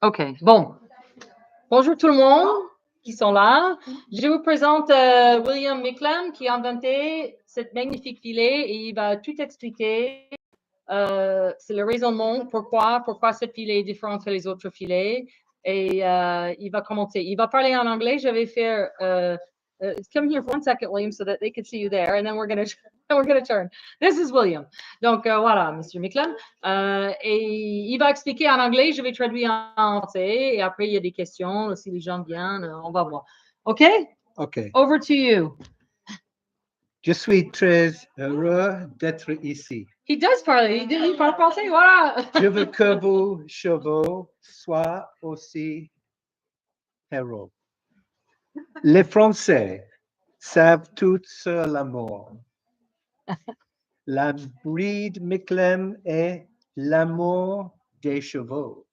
OK, bon. Bonjour tout le monde qui sont là. Je vous présente William Micklem qui a inventé cette magnifique filet et il va tout expliquer. C'est le raisonnement, pourquoi ce filet est différent que les autres filets. Et il va commenter. Il va parler en anglais. Je vais faire... come here for 1 second, William, so that they can see you there. And then we're going to turn. This is William. Donc, voilà, Monsieur Micklem. Et il va expliquer en anglais. Je vais traduire en français. Et après, il y a des questions. Si les gens viennent, on va voir. OK? OK. Over to you. Je suis très heureux d'être ici. He does parler. Il parle français, voilà. Je veux que vos chevaux soient aussi héros. Les Français savent tout sur l'amour. La bride Micklem est l'amour des chevaux.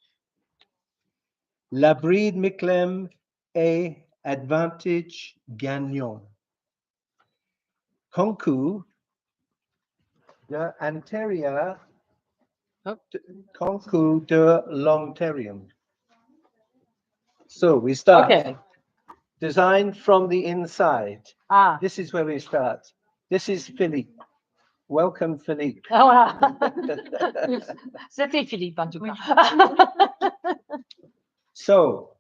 La bride Micklem est avantage gagnant. Concours de antérieur, concours de longterium. So we start. Okay. Design from the inside. Ah. This is where we start. This is Philippe. Welcome, Philippe. Ah, voilà. C'était Philippe, en tout cas. So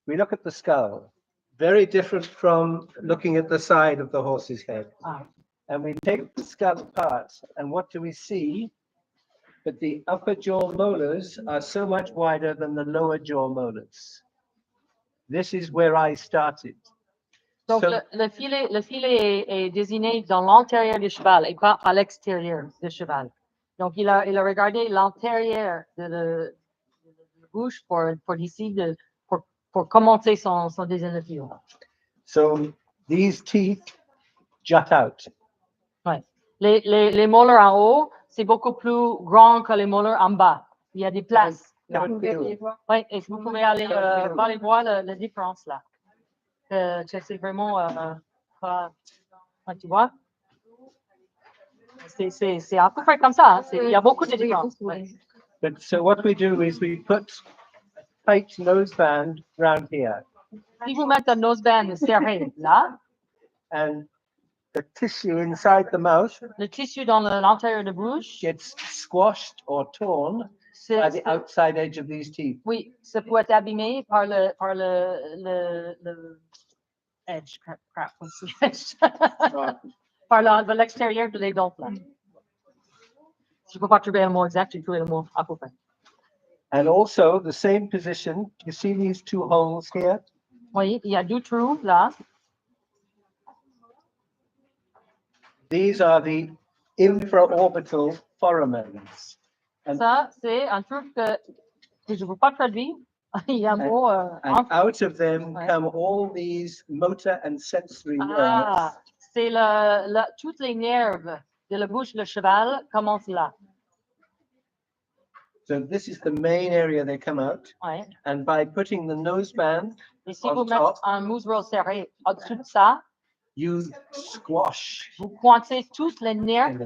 we look at the skull, very different from looking at the side of the horse's head. Ah. And we take the skull apart, and what do we see? That the upper jaw molars are so much wider than the lower jaw molars. This is where I started. Donc, So- le filet est désigné dans l'antérieur du cheval et pas à l'extérieur du cheval. Donc, il a regardé l'antérieur de la bouche pour décider, pour commencer son désignation. So these teeth jut out. Ouais. Les molars en haut, c'est beaucoup plus grand que les molars en bas. Il y a des places. Oui, et vous pouvez aller voir la différence là. Que c'est vraiment, tu vois, c'est à peu près comme ça. Hein. Il y a beaucoup de différences. Ouais. But so what we do is we put tight noseband round here, Si vous mettez un noseband serré là, and the tissue inside the mouth le tissu dans l'intérieur de bouche, gets squashed or torn by the outside edge of these teeth. Oui, ça peut être abîmé par le edge, crap, par l'extérieur de les dents là. Je ne peux pas trouver le mot exact, j'ai trouvé le mot à peu près. And also the same position, you see these two holes here? Oui, il y a deux trous là. These are the infraorbital foramens. Ça, c'est un truc que je ne peux pas traduire. Il y a un mot. And out of them come all these motor and sensory nerves. C'est toutes les nerfs de la bouche du cheval commencent là. So this is the main area they come out. Ouais. And by putting the noseband Et si on vous mettez top, un museau serré au-dessus de ça, you squash. vous coincez tous les nerfs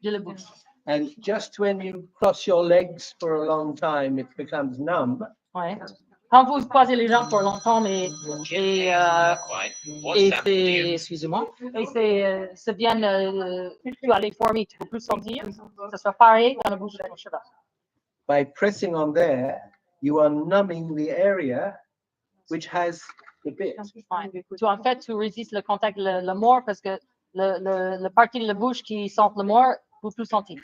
de la bouche. And just when you cross your legs for a long time, it becomes numb. Ouais. Quand vous croisez les jambes pour longtemps, et c'est, excusez-moi, et ça vient plus aller former, tu peux plus sentir, ça soit pareil dans la bouche du cheval. By pressing on there, you are numbing the area which has the bit. En fait, tu résistes le contact, le mort, parce que le partie de la bouche qui sent le mort, vous plus sentir.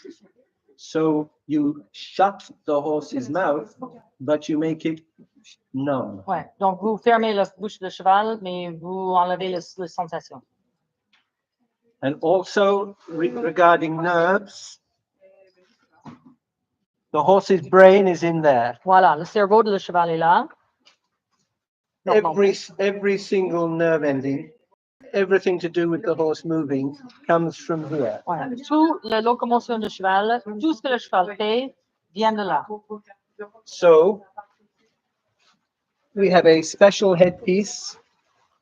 So you shut the horse's mouth, but you make it numb. Ouais. Donc, vous fermez la bouche du cheval, mais vous enlevez la sensation. And also regarding nerves, the horse's brain is in there. Voilà, le cerveau de le cheval est là. Every single nerve ending, everything to do with the horse moving, comes from here. Voilà. Toute la locomotion du cheval, tout ce que le cheval fait, vient de là. So we have a special headpiece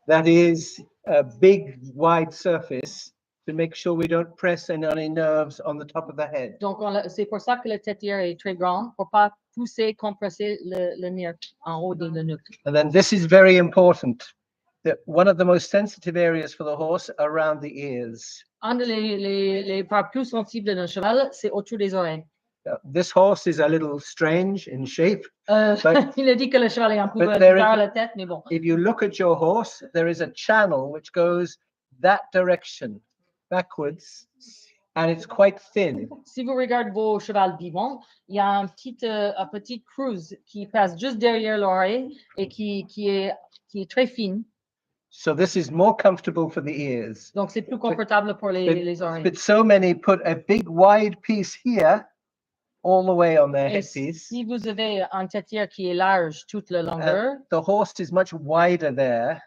that is a big, wide surface to make sure we don't press any nerves on the top of the head. Donc, c'est pour ça que le tête-ear est très grand, pour pas pousser, compresser le nerf en haut de la nuque. And then this is very important. That one of the most sensitive areas for the horse are around the ears. Un les parts plus sensibles d'un cheval, c'est autour des oreilles. This horse is a little strange in shape. Il a dit que le cheval est un peu but there bizarre is- à la tête, mais bon. If you look at your horse, there is a channel which goes that direction, backwards, and it's quite thin. Si vous regardez vos chevals vivants, il y a un petit cruise qui passe juste derrière l'oreille et qui est très fine. So this is more comfortable for the ears. Donc, c'est plus confortable pour les oreilles. But so many put a big wide piece here, all the way on their Et headpiece. si vous avez un tête-ear qui est large toute la longueur, The horse is much wider there,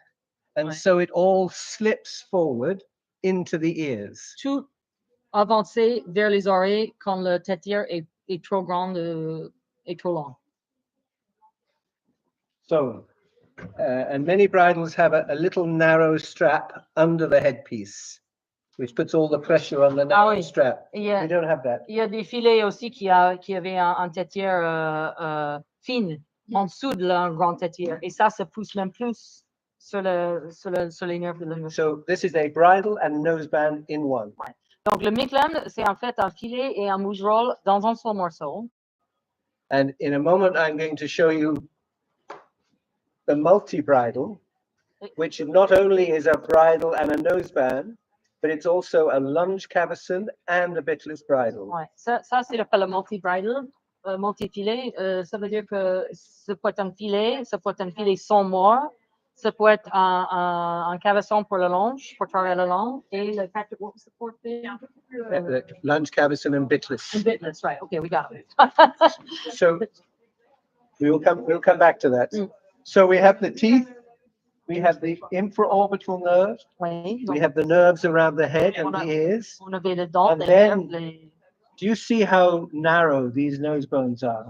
and Ouais. so it all slips forward into the ears. tout avancer vers les oreilles quand le tête-ear est trop grand et trop long. So, and many bridles have a little narrow strap under the headpiece, which puts all the pressure on the narrow oui. strap. Il y a, We don't have that. il y a des filets aussi qui avaient un tête-ear fine en dessous de leur grand tête-ear. Et ça pousse même plus sur les nerfs de la nuque. So this is a bridle and noseband in one. Donc, le Micklem, c'est en fait un filet et un mougerol dans un seul morceau. And in a moment, I'm going to show you the multi-bridle, which not only is a bridle and a noseband, but it's also a lunge cavesson and a bitless bridle. Ouais. Ça c'est le multi-bridle, multi-filet. Ça veut dire que ça peut être un filet, ça peut être un filet sans mort, ça peut être un cavesson pour le longe, pour travailler le long, et le what was the fourth thing? The lunge cavesson and bitless. And bitless, right? Okay, we got it. So we'll come back to that. Mm. So we have the teeth, we have the infraorbital nerve, Oui. we have the nerves around the head and the ears. On avait le dent, And then- Do you see how narrow these nose bones are?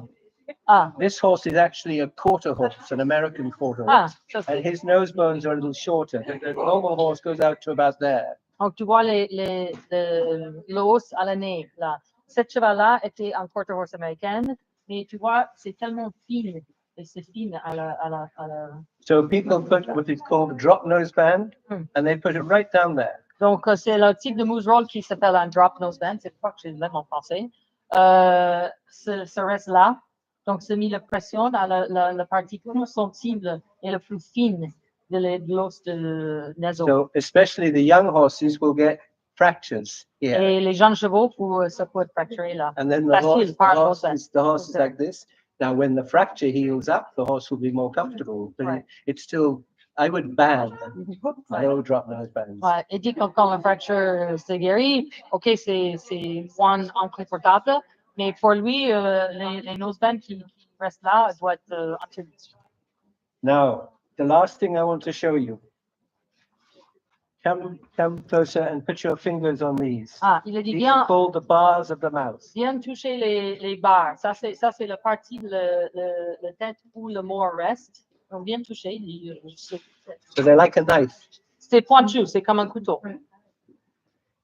This horse is actually a quarter horse, an American quarter horse. Ça And c'est. his nose bones are a little shorter. The normal horse goes out to about there. Donc tu vois l'os à la nez là. Cette cheval-là était un quarter horse américaine, mais tu vois, c'est tellement fine. Et c'est fine à la. So people put what is called a drop noseband, Hmm. and they put it right down there. Donc, c'est le type de mougerol qui s'appelle un drop noseband. C'est pas que j'ai le même en français. Ça reste là. Donc, c'est mis la pression dans la partie plus sensible et la plus fine de l'os de naso. So especially the young horses will get fractures here. Et les jeunes chevaux, ça peut être fracturé là. And then Facile, par noseband. the horse is like this. Now, when the fracture heals up, the horse will be more comfortable. But Right. it's still, I would ban Ouais. no drop nosebands. Ouais. Et dit quand la fracture s'est guérie, OK, c'est moins inconfortable, mais pour lui, les nosebands qui restent là doivent être interdits. Now, the last thing I want to show you. Come closer and put your fingers on these. Il a dit These are bien. called the bars of the mouth. Bien toucher les barres. Ça, c'est la partie de la tête où le mort reste. Donc, bien toucher. So they're like a knife. C'est pointu, c'est comme un couteau.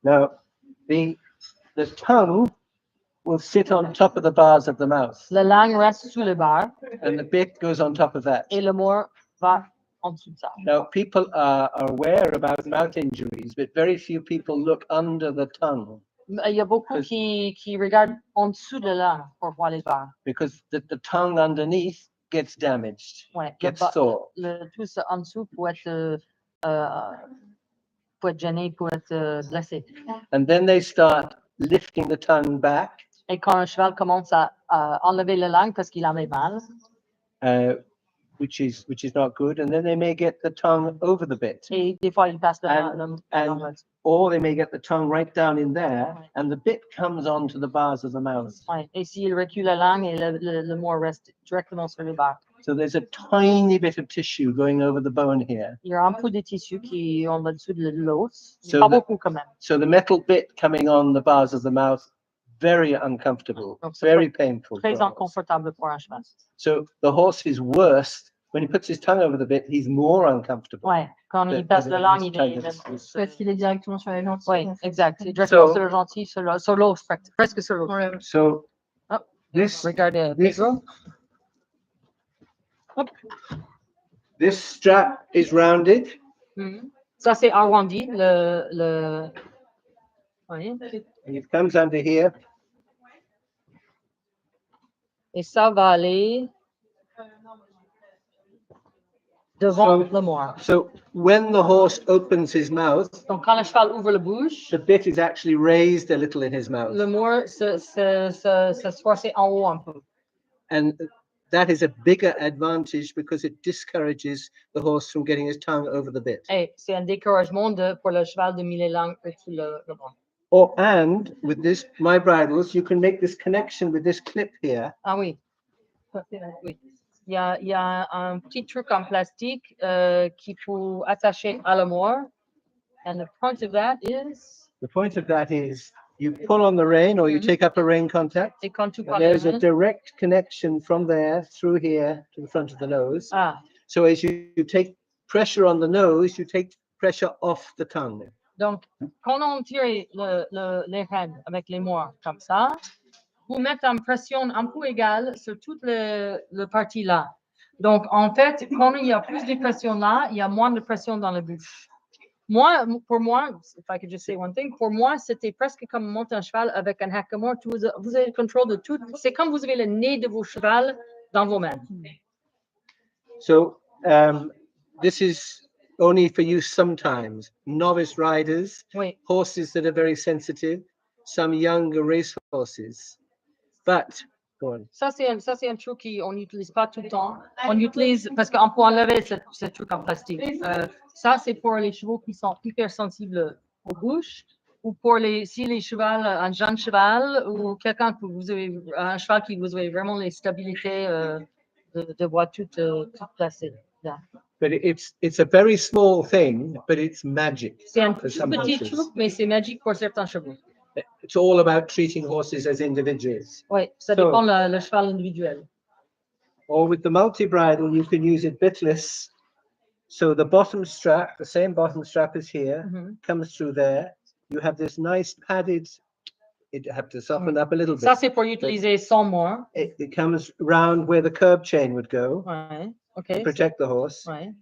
Now, the tongue will sit on top of the bars of the mouth, La langue reste sous les barres and the bit goes on top of that. et le mort va en dessous de ça. Now, people are aware about mouth injuries, but very few people look under the tongue Il y a beaucoup qui regardent en dessous de la langue pour voir les barres. because the tongue underneath gets damaged, Ouais. gets sore. Tout ça en dessous pour être gêné, pour être blessé. And then they start lifting the tongue back, Et quand un cheval commence à enlever la langue parce qu'il en a mal, which is not good. And then they may get the tongue over the bit, et des fois il passe la and- langue. or they may get the tongue right down in there, and the bit comes onto the bars of the mouth. Ouais. Et s'il recule la langue et le mort reste directement sur les barres. So there's a tiny bit of tissue going over the bone here. Il y a un peu de tissu qui est en dessous de l'os, mais So pas the- beaucoup quand même. So the metal bit coming on the bars of the mouth, very uncomfortable, Donc, c'est very painful. for Très a horse. inconfortable pour un cheval. So the horse is worse when he puts his tongue over the bit, he's more uncomfortable. Ouais, quand il passe la langue, il est Parce qu'il est directement sur la lentille. Oui, exact. Il est directement sur le gentil, sur l'os, presque sur l'os. So Oh, this regardez, this Pedro. Hop. this strap is rounded. Mhm. Ça, c'est arrondi, oui. And it comes under here. Et ça va aller devant le mort. So when the horse opens his mouth, Donc, quand le cheval ouvre la bouche, the bit is actually raised a little in his mouth. le mort se source en haut un peu. And that is a bigger advantage because it discourages the horse from getting his tongue over the bit. Et c'est un découragement pour le cheval de mettre les langues au-dessus le mort. And with this, my bridles, you can make this connection with this clip here. Ah oui. Oui. Il y a un petit truc en plastique qu'il faut attacher à la mort. And the point of that is. The point of that is you pull on the rein or you take up a rein contact. Et quand tu And there's a direct connection from there through here to the front of the nose. Ah. So as you take pressure on the nose, you take pressure off the tongue. Donc, quand on tire les rênes avec les morts comme ça, vous mettez en pression un peu égale sur toute le partie là. Donc, en fait, quand il y a plus de pression là, il y a moins de pression dans la bouche. Pour moi, if I could just say one thing, pour moi, c'était presque comme monter un cheval avec un hackamore. Vous avez le contrôle de tout. C'est comme vous avez le nez de vos chevals dans vos mains. So, this is only for use sometimes. Novice riders, Oui. Horses that are very sensitive, some younger race horses. But, go on. Ça, c'est un truc qu'on n'utilise pas tout le temps. On utilise, parce qu'on peut enlever ce truc en plastique. Ça, c'est pour les chevaux qui sont hypersensibles aux bouches, ou pour si les chevals, un jeune cheval, ou quelqu'un que vous avez, un cheval qui vous avez vraiment les stabilités de voir tout placé. Yeah. But it's a very small thing, but it's magic. C'est un for some petit horses. truc, mais c'est magique pour certains chevaux. It's all about treating horses as individuals. Oui, ça dépend le cheval individuel. Or with the multi-bridle, you can use it bitless. So the bottom strap, the same bottom strap is here, comes through there. You have this nice padded, it have to soften up a little bit. Ça, c'est pour utiliser sans mort. It comes round where the curb chain would go Ouais, to OK. protect the horse. Ouais,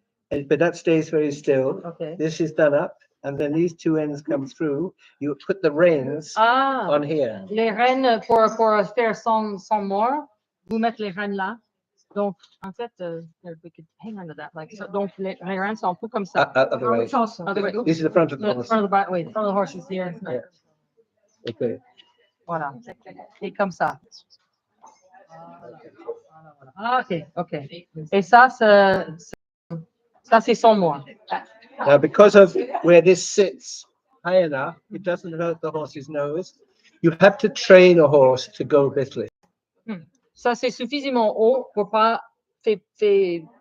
But that stays very still. OK. This is done up, and then these two ends come through. You put the reins on here. Les rênes pour faire sans mort, vous mettez les rênes là. Donc, en fait, we could hang on to that. Like, so, donc, les rênes sont un peu comme ça. Other way. This is the front of the The horse. front of the horse is here. Yeah. Okay. Voilà. Et comme ça. Ah, OK. Et ça, c'est sans mort. Now, because of where this sits high enough, it doesn't hurt the horse's nose. You have to train a horse to go bitless. Ça, c'est suffisamment haut pour pas faire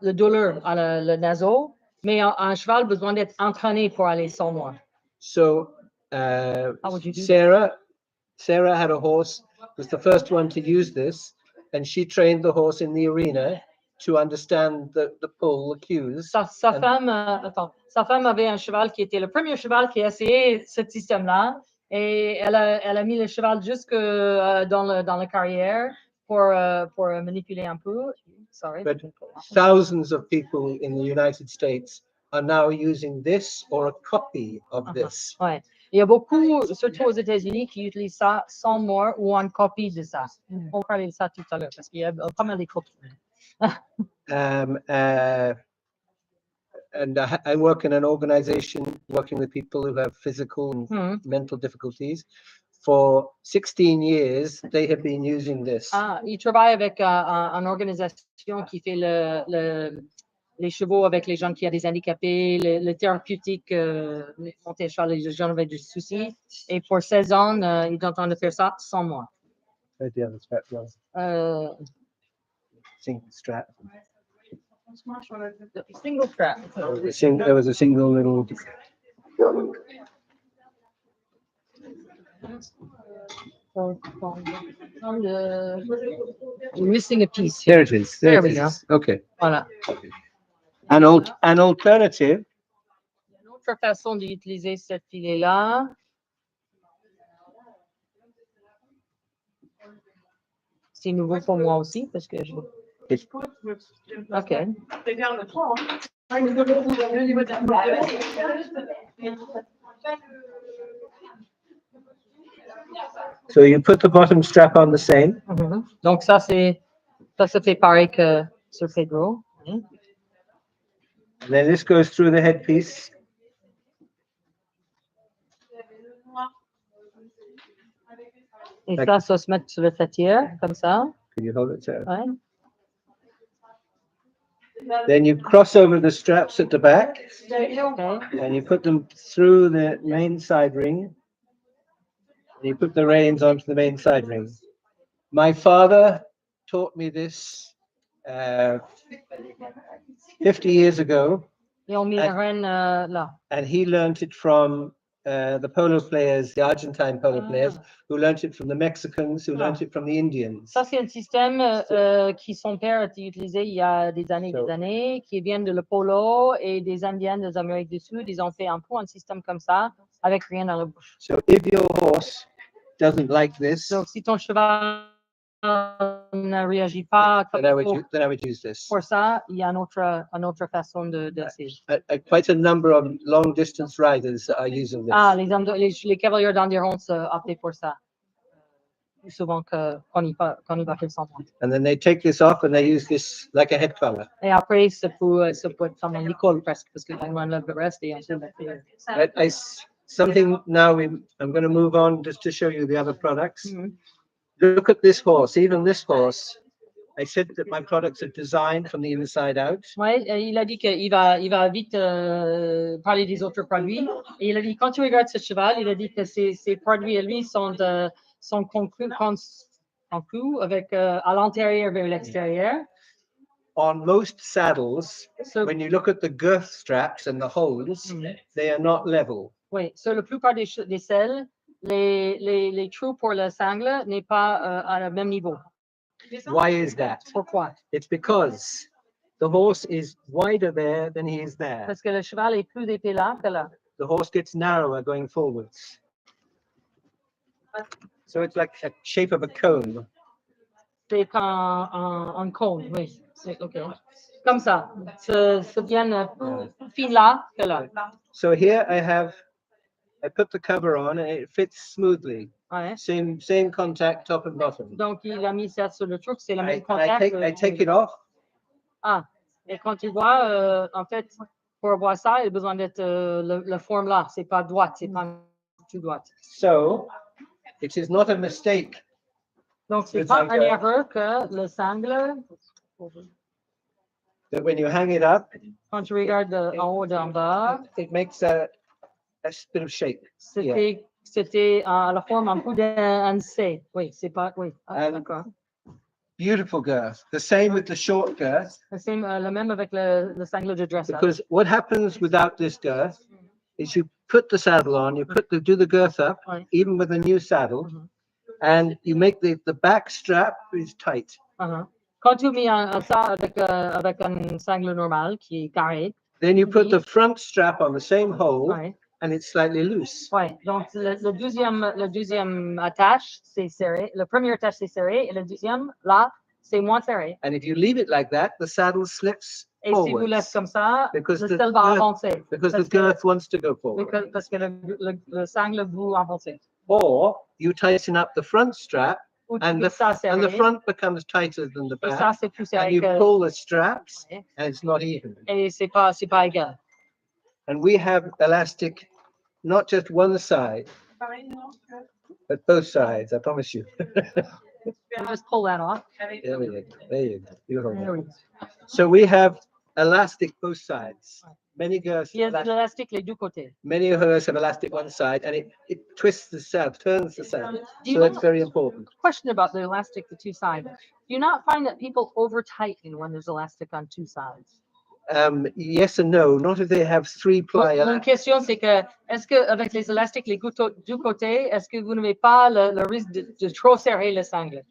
le douleur à le naseau, mais un cheval a besoin d'être entraîné pour aller sans mort. So, How would you do Sarah had a horse, was the first one to use this, and she trained the horse in the arena to understand the pull, the cues. Sa femme avait un cheval qui était le premier cheval qui a essayé ce système-là, et elle a mis le cheval jusque dans la carrière pour manipuler un peu. Sorry. But thousands of people in the United States are now using this or a copy of this. Ouais. Il y a beaucoup, surtout aux États-Unis, qui utilisent ça sans mort ou en copie de ça. On va parler de ça tout à l'heure parce qu'il y a pas mal de copies. And I work in an organization working with people who have physical and mental difficulties. For 16 years, they have been using this. Il travaille avec une organisation qui fait les chevaux avec les gens qui ont des handicapés, le thérapeutique, monter à cheval, les gens avec des soucis. Et pour 16 ans, ils sont en train de faire ça sans moi. The strap was single strap. Single strap. There was a single little. You're missing a piece. Here it is. There it we go. is. Okay. Voilà. An alternative. Une autre façon d'utiliser cette filet-là. C'est nouveau pour moi aussi parce que je. It's OK. So you put the bottom strap on the same. Mhm. Donc, ça se fait pareil que sur Pedro. And then this goes through the headpiece. Et ça se met sur le tâtière, comme ça. Can you hold it there? Ouais. Then you cross over the straps at the back OK. and you put them through the main side ring. And you put the reins onto the main side ring. My father taught me this 50 years ago, Et on met la reine là. and he learned it from the polo players, the Argentine polo players, who learned it from the Mexicans, who learned it from the Indians. Ça, c'est un système qui son père a utilisé il y a des années, qui vient de le polo et des Indiens des Amériques du Sud. Ils ont fait un système comme ça, avec rien dans la bouche. So if your horse doesn't like this, Donc, si ton cheval ne réagit pas then I would use this. pour ça, il y a une autre façon de Quite a number of long distance riders are using this. Ah, les cavaliers d'endiron optent pour ça. Plus souvent qu'on y va faire sans point. And then they take this off and they use this like a head collar. Et après, ça peut être comme une école presque, parce que on enlève le reste et on se met. Something now I'm going to move on just to show you the other products. Mhm. Look at this horse, even this horse. I said that my products are designed from the inside out. Ouais, il a dit qu'il va vite parler des autres produits. Et il a dit, quand tu regardes ce cheval, il a dit que ces produits à lui sont conclus avec à l'intérieur vers l'extérieur. On most saddles, So, when you look at the girth straps and the holes, they are not level. oui, sur la plupart des selles, les trous pour le sangle n'est pas à le même niveau. Why is that? Pourquoi? It's because the horse is wider there than he is there. Parce que le cheval est plus épais là que là. The horse gets narrower going forwards. So it's like a shape of a cone. C'est un cône, oui. OK. Comme ça. Ça vient plus fin là que là. So here I put the cover on and it fits smoothly. Ouais. Same contact top and bottom. Donc, il a mis ça sur le truc, c'est le même I contact. take it off. Ah, et quand tu vois, en fait, pour avoir ça, il a besoin d'être la forme là. C'est pas droite, c'est pas tout droite. So it is not a mistake Donc, c'est Le pas sangle. une erreur que le sangle, that when you hang it up, quand tu regardes en haut d'en bas, it makes a bit of shape. Yeah. c'était à la forme un peu d'un C. Oui, c'est pas, oui. Ah, And- d'accord. Beautiful girth. The same with the short girth, C'est le même avec le sangle de dressage. because what happens without this girth is you put the saddle on, do the girth up, Ouais. even with a new saddle, Mhm. and you make the back strap is tight. Uh-huh. Quand tu mets ça avec un sangle normal qui est carré, Then you put the front strap on the same hole, ouais. and it's slightly loose. Ouais, donc le deuxième attache, c'est serré. Le premier attache, c'est serré. Et le deuxième, là, c'est moins serré. And if you leave it like that, the saddle slips Et si vous laissez forwards comme ça, Because le the selle va girth- avancer. because the Parce que- girth wants to go forward. Parce que le sangle vous avancer. Or you tighten up the front strap, Ou tu and fais ça and the serré. front becomes tighter than the Et ça, back, c'est plus and serré you que... pull the straps, Ouais. and it's not even. Et c'est pas égal. And we have elastic, not just one side, but both sides, I promise you. You just pull that off. There we go. There you go. Beautiful. There we go. So we have elastic both sides. Many girths, Il y a de l'élastique les deux côtés. many girths have elastic one side, and it twists the saddle, turns the saddle. Do you So that's know- very important. Question about the elastic, the two sides. Do you not find that people over tighten when there's elastic on two sides? Yes and no. Not if they have three ply. Mon question, c'est que, est-ce qu'avec les élastiques, les du côté, est-ce que vous n'avez pas le risque de trop serrer le sangle?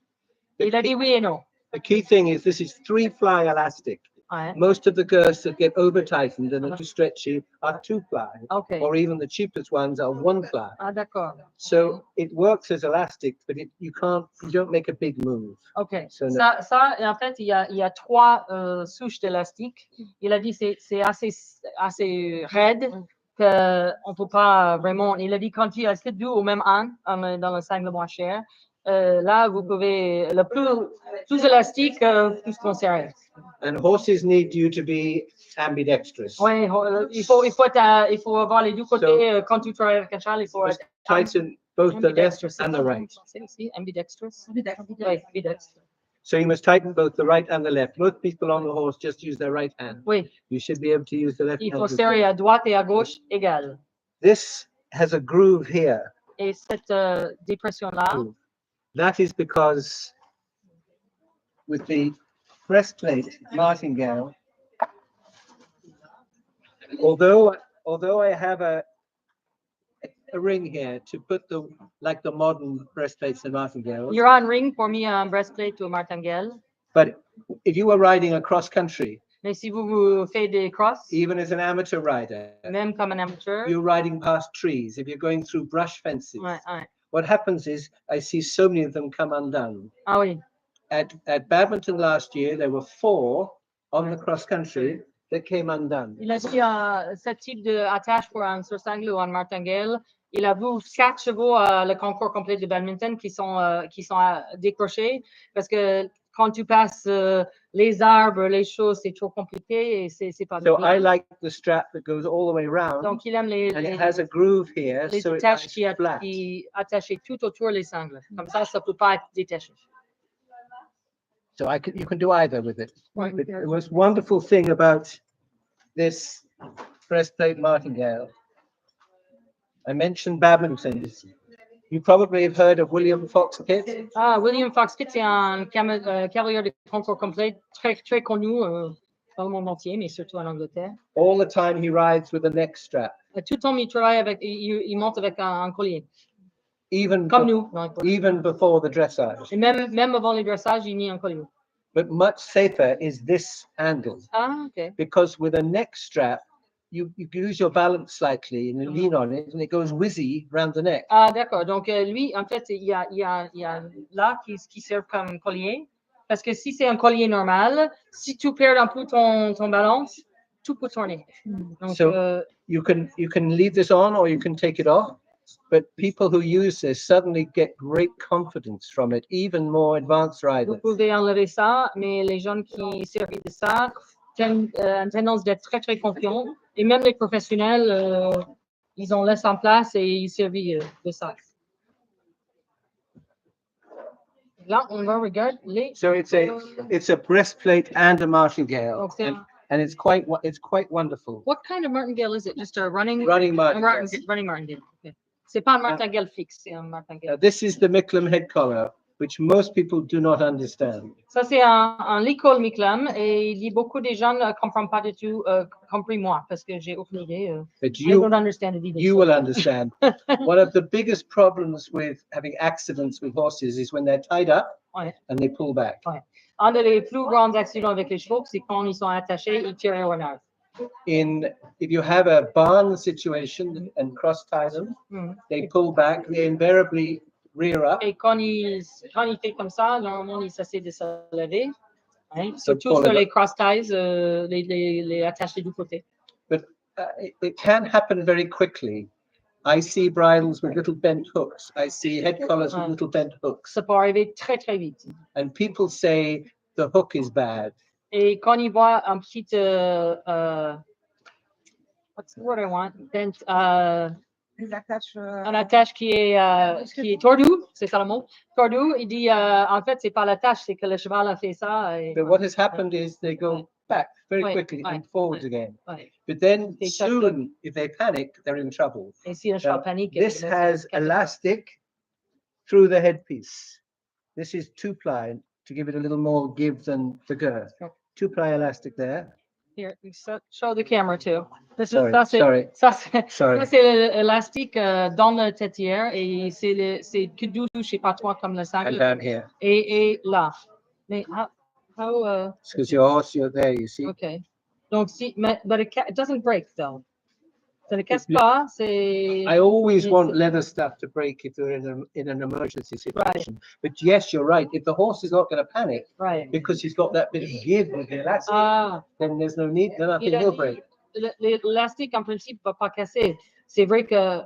Il a dit oui et non. The key thing is this is three ply elastic. Ouais. Most of the girths that get over tightened and are too stretchy are two ply, OK. or even the cheapest ones are one ply. Ah, d'accord. So it works as elastic, but you don't make a big move. OK. So no. Ça, en fait, il y a trois souches d'élastique. Il a dit que c'est assez raide qu'on ne peut pas vraiment. Il a dit quand il reste deux au même an dans le sangle moins cher, là, vous pouvez. Le plus élastique, plus qu'on serre. And horses need you to be ambidextrous. Oui, il faut avoir les deux côtés. Quand tu travailles avec un cheval, il faut être Tighten both the left and the right. Ambidextrous. Oui, ambidextrous. So you must tighten both the right and the left. Most people on the horse just use their right hand. Oui. You should be able to use the left Il hand. faut serrer à droite et à gauche égales. This has a groove here. Et cette dépression-là, That is because with the breastplate martingale, although I have a ring here to put like the modern breastplates and martingales. you're on ring pour me un breastplate ou un martingale. But if you were riding across country, Mais si vous faites des crosses, even as an amateur rider, même comme un amateur, you're riding past trees, if you're going through brush fences, ouais. what happens is I see so many of them come undone. Ah oui. At Badminton last year, there were 4 on the cross country that came undone. Il a dit ce type d'attache pour un sursangle ou un martingale. Il a vu 4 chevaux le concours complet de badminton qui sont décrochés parce que quand tu passes les arbres, les choses, c'est trop compliqué et c'est pas So bien. I like the strap that goes all the way around. Donc il aime And it has a groove here, les so it's attaches nice flat. qui attachées tout autour les sangles. Comme ça peut pas être détaché. So you can do either with it. Ouais. But the most wonderful thing about this breastplate martingale, I mentioned badminton. You probably have heard of William Fox-Pitt. Ah, William Fox-Pitt, c'est un cavalier de concours complet très, très connu dans le monde entier, mais surtout en Angleterre. All the time he rides with a neck strap. Tout le temps, il travaille il monte avec un collier. Even Comme nous. even before the dressage. Et même avant les dressages, il met un collier. But much safer is this handle. Ah, OK. Because with a neck strap, you use your balance slightly and you lean on it and it goes whizzy around the neck. Ah, d'accord. Donc, lui, en fait, il y a là qui sert comme collier. Parce que si c'est un collier normal, si tu perds un peu ton balance, tout peut tourner. Donc, So you can leave this on or you can take it off. But people who use this suddenly get great confidence from it, even more advanced vous riders. pouvez enlever ça, mais les gens qui servent de ça ont une tendance d'être très, très confiants. Et même les professionnels, ils en laissent en place et ils servent de ça. Là, on va regarder les. So it's a breastplate and a martingale, Donc, c'est and it's quite wonderful. What kind of martingale is it? Just a running Martingale. running martingale. Okay. C'est pas un martingale fixe, c'est un martingale. This is the Micklem head collar, which most people do not understand. Ça, c'est un l'école Micklem et il dit beaucoup de gens ne comprennent pas du tout, compris moi, parce que j'ai aucune idée. But I don't understand it either. you will understand. One of the biggest problems with having accidents with horses is when they're tied up Ouais. and they pull back. Un des plus grands accidents avec les chevaux, c'est quand ils sont attachés, ils tirent au nerf. If you have a barn situation and cross tie them, they pull back, they invariably rear up. Et quand il fait comme ça, normalement, il s'essaie de se lever. Hein? So Surtout sur les cross ties, les attaches des deux côtés. But it can happen very quickly. I see bridles with little bent hooks. I see head collars with little bent hooks. Ça peut arriver très, très vite. And people say the hook is bad. Et quand il voit un petit, what's the word I want? Bent, un attache qui est tordu, c'est ça le mot. Tordu, il dit, en fait, c'est pas l'attache, c'est que le cheval a fait ça. Et, But what has happened is they go back very quickly and forwards again. But then soon, if they panic, they're in trouble. Et si le cheval panique, This has elastic through the headpiece. This is 2-ply to give it a little more give than the girth. 2-ply elastic there. Here, show the camera too. Sorry, Ça, c'est sorry. Sorry. ça, c'est l'élastique dans la têtière et c'est que doux chez pas toi comme le sac. And down here. Et là. Mais It's because your horse, you're there, you see. okay. Donc si, but it doesn't break though. Ça ne casse pas, c'est. I always want leather stuff to break if you're in an emergency situation. But yes, you're right. If the horse is not going to panic Right. because he's got that bit of give with the elastic, then there's no need, then nothing will break. L'élastique, en principe, ne va pas casser. C'est vrai que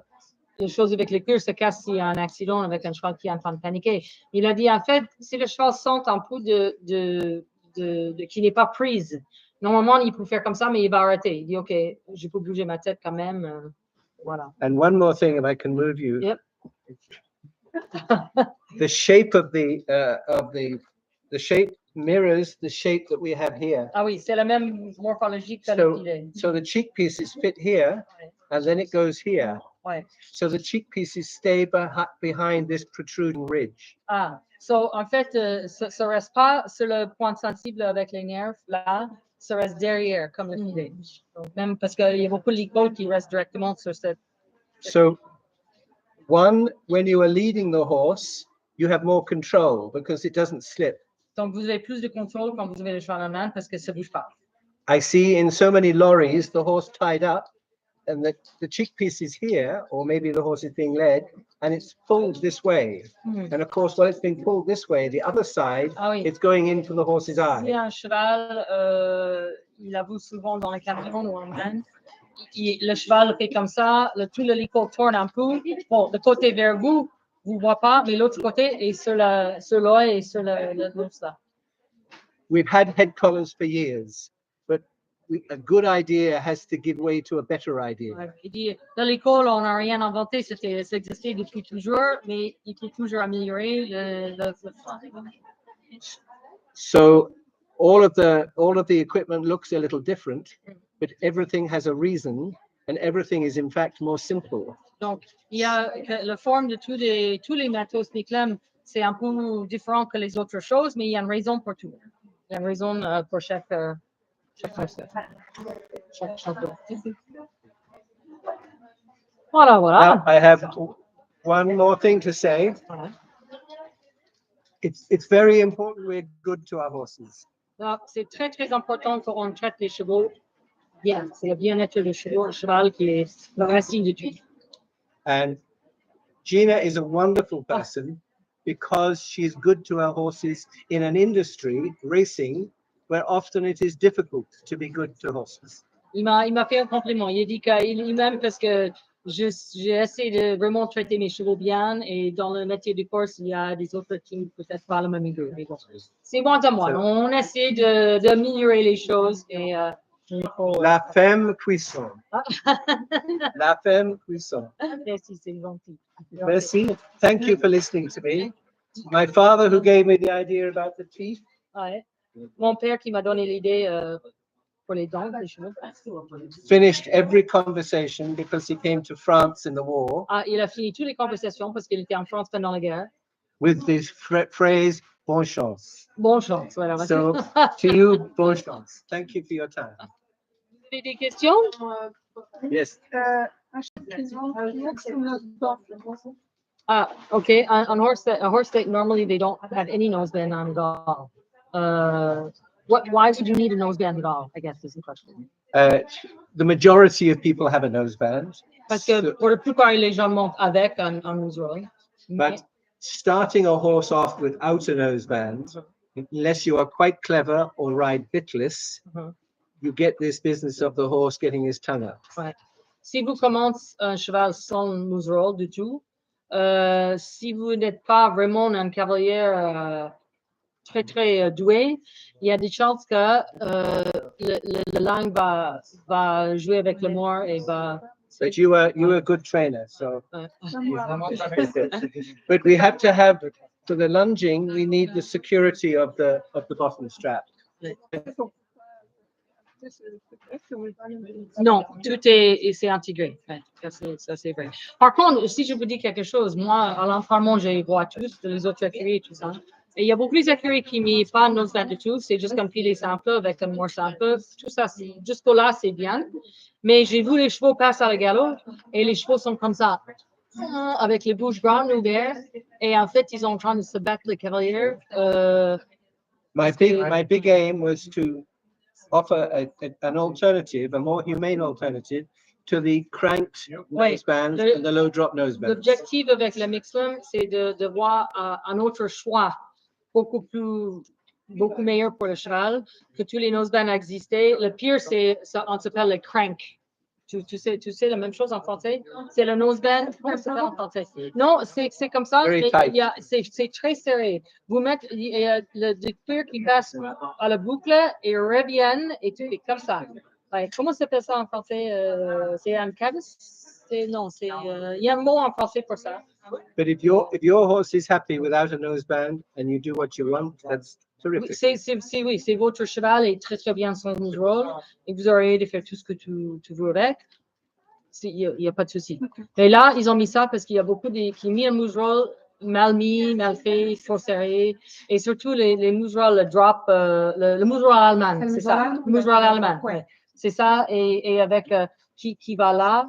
les choses avec les cuirs se cassent s'il y a un accident avec un cheval qui est en train de paniquer. Il a dit, en fait, si le cheval sent un peu qui n'est pas prise, normalement, il peut faire comme ça, mais il va arrêter. Il dit, OK, je peux bouger ma tête quand même. Voilà. And one more thing, if I can move you. Yep. The shape of the shape mirrors the shape that we have here. Ah oui, c'est la même morphologie que le filet. So the cheek pieces fit here, and then it goes here. Ouais. So the cheek pieces stay behind this protruding ridge. Ah, so en fait, ça reste pas sur le point sensible avec les nerfs, là, ça reste derrière, comme le filet. Donc, même parce qu'il y a beaucoup de licotes qui restent directement sur cette. So, one, when you are leading the horse, you have more control because it doesn't slip. Donc, vous avez plus de contrôle quand vous avez le cheval en main parce que ça bouge pas. I see in so many lorries the horse tied up, and the cheek piece is here, or maybe the horse is being led, and it's pulled this way. And of course, while it's being pulled this way, the other side, it's going into the horse's eye. Si un cheval, il avoue souvent dans le camion ou en main, le cheval fait comme ça, tout le licot tourne un peu. Bon, le côté vers vous, vous ne voyez pas, mais l'autre côté est sur l'œil et sur le nez là. We've had head collars for years, but a good idea has to give way to a better idea. Il dit, dans l'école, on n'a rien inventé, ça existait depuis toujours, mais il faut toujours améliorer So all of the equipment looks a little different, but everything has a reason, and everything is in fact more simple. Donc, il y a la forme de tous les matos Micklem, c'est un peu différent que les autres choses, mais il y a une raison pour tout. Il y a une raison pour chaque Voilà, voilà. Now, I have one more thing to say. It's very important we're good to our horses. C'est très, très important qu'on traite les chevaux bien. C'est le bien-être du cheval qui est la racine de tout. And Gina is a wonderful person because she's good to our horses in an industry, racing, where often it is difficult to be good to horses. Il m'a fait un compliment. Il a dit qu'il m'aime parce que j'ai essayé de vraiment traiter mes chevaux bien et dans le métier de course, il y a des autres qui peut-être pas le même idée. Mais bon, c'est bon à moi. On essaie d'améliorer les choses et La femme cuisson. La femme cuisson. Merci, c'est gentil. Merci. Thank you for listening to me. My father, who gave me the idea about the teeth. Ouais. Mon père qui m'a donné l'idée pour les dents des chevaux. Finished every conversation because he came to France in the war. Il a fini toutes les conversations parce qu'il était en France pendant la guerre. With this phrase, bonne chance. Bonne chance, voilà. So, to you, bonne chance. Thank you for your time. Vous avez des questions? Yes. Okay. On horse that normally they don't have any noseband on at all. Why would you need a noseband at all? I guess is the question. The majority of people have a noseband. Parce que pour la plupart, les gens montent avec un museau. But starting a horse off without a noseband, unless you are quite clever or ride bitless, you get this business of the horse getting his tongue out. Ouais. Si vous commencez un cheval sans museau du tout, si vous n'êtes pas vraiment un cavalier très très doué, il y a des chances que la langue va jouer avec le mort et va. But you were a good trainer, so. But we have to have, for the lunging, we need the security of the bottom strap. Non, tout c'est intégré. Ouais, ça c'est vrai. Par contre, si je vous dis quelque chose, moi, à l'entraînement, j'ai vois tous les autres écrits et tout ça. Et il y a beaucoup d'écuries qui ne mettent pas de noseband du tout. C'est juste comme filer simple avec un more simple. Tout ça, jusqu'au-là, c'est bien. Mais j'ai vu les chevaux passer à la galop et les chevaux sont comme ça, avec les bouches grandes ouvertes. Et en fait, ils sont en train de se battre les cavaliers. My big aim was to offer an alternative, a more humane alternative to the cranked nosebands and the low drop nosebands. L'objectif avec le Micklem, c'est de voir un autre choix beaucoup meilleur pour le cheval que tous les nosebands existaient. Le pire, c'est ça, on s'appelle le crank. Tu sais la même chose en français? C'est le noseband. Comment ça s'appelle en français? Non, c'est comme ça, mais c'est très serré. Vous mettez le cuir qui passe à la boucle et reviennent et tout est comme ça. Ouais, comment ça s'appelle ça en français? C'est un cavis? Non, il y a un mot en français pour ça. But if your horse is happy without a noseband and you do what you want, that's terrific. Oui, c'est votre cheval est très bien son rôle et vous aurez de faire tout ce que tu veux avec. Il n'y a pas de souci. Mais là, ils ont mis ça parce qu'il y a beaucoup qui ont mis un museroll mal mis, mal fait, trop serré. Et surtout les muserolls, le museroll allemand, c'est ça. Le museroll allemand, ouais. C'est ça. Et avec qui va là,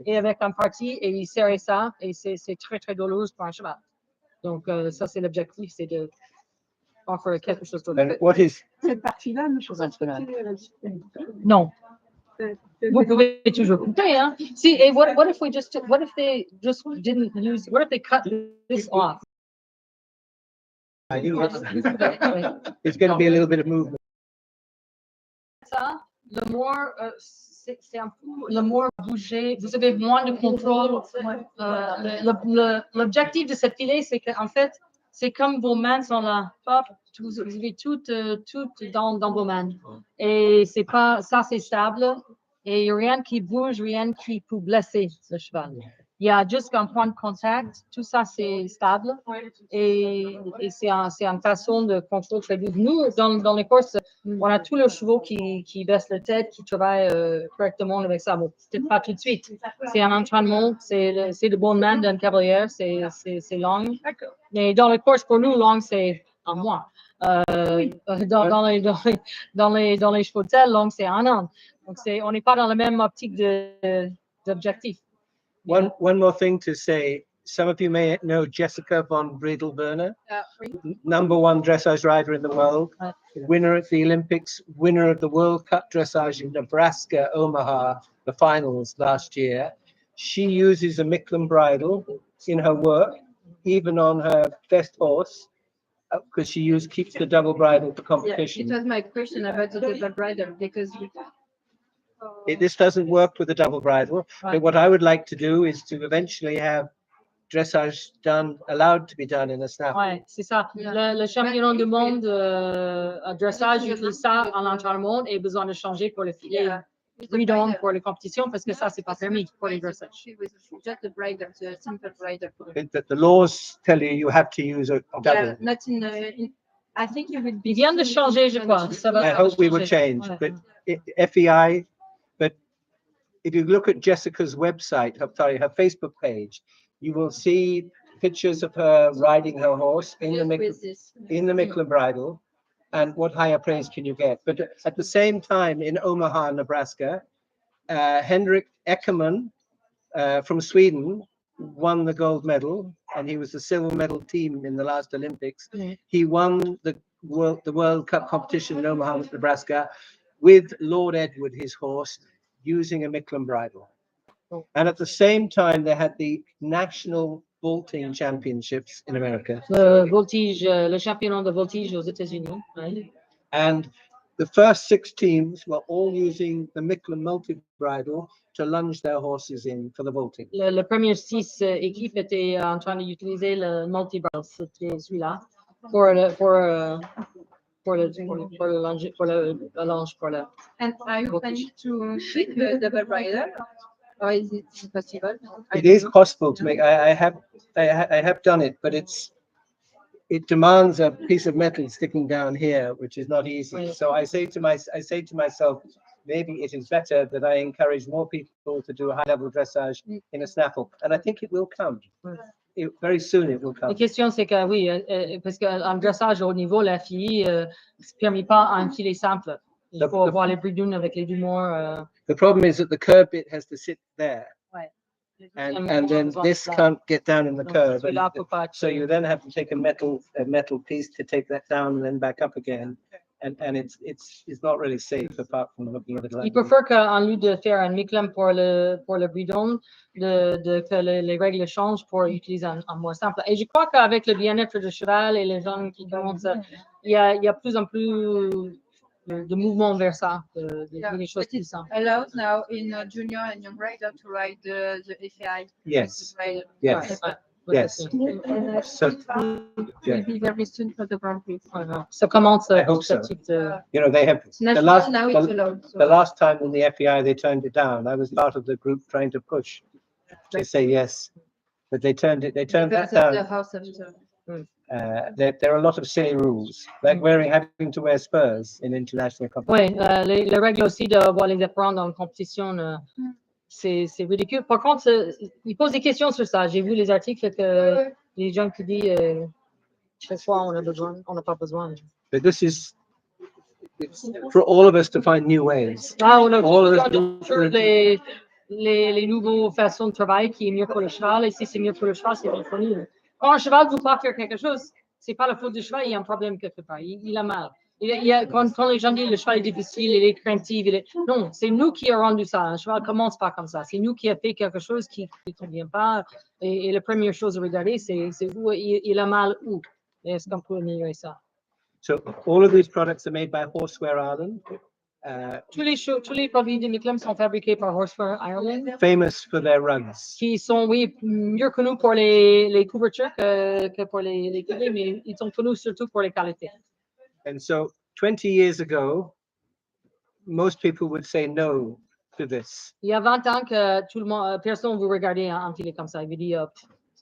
et avec un parti, et il serre ça, et c'est très, très douloureux pour un cheval. Donc, ça, c'est l'objectif, c'est de offrir quelque chose d'autre. And what is Cette partie-là, je pense que Non. Vous pouvez toujours couper, hein. See, what if they just didn't use, what if they cut this off? it's going to be a little bit of movement. Ça, le more, c'est un peu, le more bouger, vous avez moins de contrôle. L'objectif de cette filet, c'est qu'en fait, c'est comme vos mains sont là, hop, vous avez toutes dans vos mains. Et c'est pas, ça c'est stable. Et rien qui bouge, rien qui peut blesser le cheval. Il y a juste un point de contact, tout ça c'est stable. Et c'est une façon de contrôle très bien. Nous, dans les courses, on a tous les chevaux qui baissent la tête, qui travaillent correctement avec ça. Bon, peut-être pas tout de suite. C'est un entraînement, c'est le bon main d'un cavalier, c'est long. Mais dans les courses, pour nous, long, c'est un mois. Dans les chevaux de selle, long, c'est un an. Donc, on n'est pas dans la même optique d'objectif. One more thing to say. Some of you may know Jessica von Bridle, #1 dressage rider in the world, winner at the Olympics, winner of the World Cup dressage in Nebraska, Omaha, the finals last year. She uses a Micklem bridle in her work, even on her best horse, because she keeps the double bridle for competition. It was my question about the double bridle because this doesn't work with the double bridle, but what I would like to do is to eventually have dressage allowed to be done in a snaffle. Ouais, c'est ça. Le champion du monde à dressage utilise ça en entraînement et besoin de changer pour le filet freedom pour les compétitions parce que ça, c'est pas permis pour les dressages. just the bridle, the simple bridle. The laws tell you have to use a double. Not in I think you would be. Ils viennent de changer, je crois. Ça va I hope we will change, but FEI. But if you look at Jessica's website, her Facebook page, you will see pictures of her riding her horse in the Micklem bridle. And what higher praise can you get? But at the same time, in Omaha, Nebraska, Henrik Eckermann from Sweden won the gold medal, and he was the silver medal team in the last Olympics. He won the World Cup competition in Omaha, Nebraska, with Lord Edward, his horse, using a Micklem bridle. And at the same time, they had the national vaulting championships in America. Le championnat de voltige aux États-Unis. Ouais. And the first 6 teams were all using the Micklem multi-bridle to lunge their horses in for the vaulting. Le premier 6 équipes étaient en train d'utiliser le multi-bridle, c'était celui-là, pour le And are you planning to make the double bridle? Or is it possible? It is possible to make. I have done it, but it demands a piece of metal sticking down here, which is not easy. So I say to myself, maybe it is better that I encourage more people to do a high level dressage in a snaffle, and I think it will come. very soon it will La come. question, c'est que oui, parce qu'en dressage au niveau, la fille ne se permet pas un filet simple. Il faut avoir les bridles avec les dumors. The problem is that the curb bit has to sit there. Ouais. And then this can't get down in the Donc, curve. celui-là peut pas être- So you then have to take a metal piece to take that down and then back up again. And it's not really safe apart from looking at it like Il préfère qu'en lieu de faire un Micklem pour le bridle, que les règles changent pour utiliser un moins simple. Et je crois qu'avec le bien-être du cheval et les gens qui commencent, il y a plus en plus de mouvements vers ça, des choses plus simples. Allowed now in junior and young rider to ride the FAI. Yes. Rider. Yes. Ouais. Yes. So, Will be very soon for the Grand Prix. Ça commence I hope petit à so. petit. you know, they have It's national now, it's allowed. So. the last time in the FEI they turned it down. I was part of the group trying to push to say yes, but they turned that Because of the down. house of the. There are a lot of silly rules, like having to wear spurs in international competition. Oui, les règles aussi de voir les apprendre en compétition, c'est ridicule. Par contre, ils posent des questions sur ça. J'ai vu les articles que les gens qui disent chaque fois on n'a pas besoin. But this is it's for all of us to find new ways. Ah, on a All of us toujours les nouvelles façons de travail qui est mieux pour le cheval. Et si c'est mieux pour le cheval, c'est mieux pour nous. Quand un cheval ne veut pas faire quelque chose, c'est pas la faute du cheval, il y a un problème quelque part. Il a mal. Quand les gens disent le cheval est difficile, il est craintif, non, c'est nous qui avons rendu ça. Un cheval commence pas comme ça. C'est nous qui avons fait quelque chose qui ne convient pas. Et la première chose à regarder, c'est où il a mal où. Est-ce qu'on peut améliorer ça? So all of these products are made by Horseware Ireland, Tous les produits de Micklem sont fabriqués par Horseware Ireland, famous for their rugs. qui sont, oui, mieux connus pour les couvertures que pour les coulées, mais ils sont connus surtout pour les qualités. And so 20 years ago, most people would say no to this. Il y a 20 ans que personne ne veut regarder un filet comme ça. Il veut dire,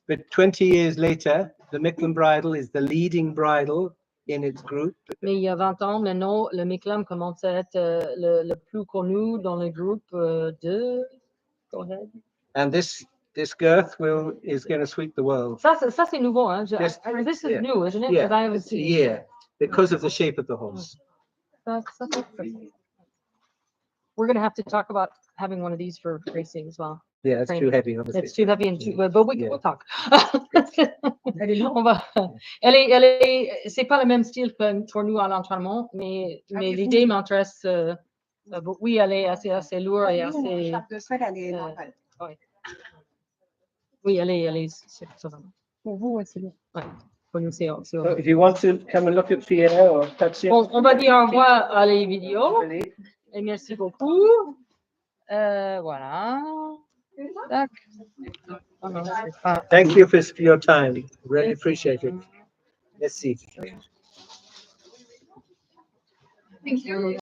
But 20 years later, the Micklem bridle is the leading bridle in its group. mais il y a 20 ans, maintenant, le Micklem commence à être le plus connu dans le groupe de... Go ahead. And this girth is going to sweep the world. Ça c'est nouveau. Hein? Yes. This is Yeah. new, isn't it? Yeah, 'Cause I haven't it's a seen it. year because of the shape of the horse. We're going to have to talk about having one of these for racing as well. Yeah, it's too heavy, obviously. It's too heavy and too, but Yeah. we'll talk. C'est pas le même style que pour nous à l'entraînement, mais l'idée m'intéresse. Oui, elle est assez lourde et assez. Oui, elle est. Pour vous, c'est lourd. Ouais, pour nous, c'est. So if you want to come and look at Pierre or touch it. On va dire au revoir à les vidéos et merci beaucoup. Voilà. Tac. Thank you for your time. Really appreciate it. Merci. Thank you.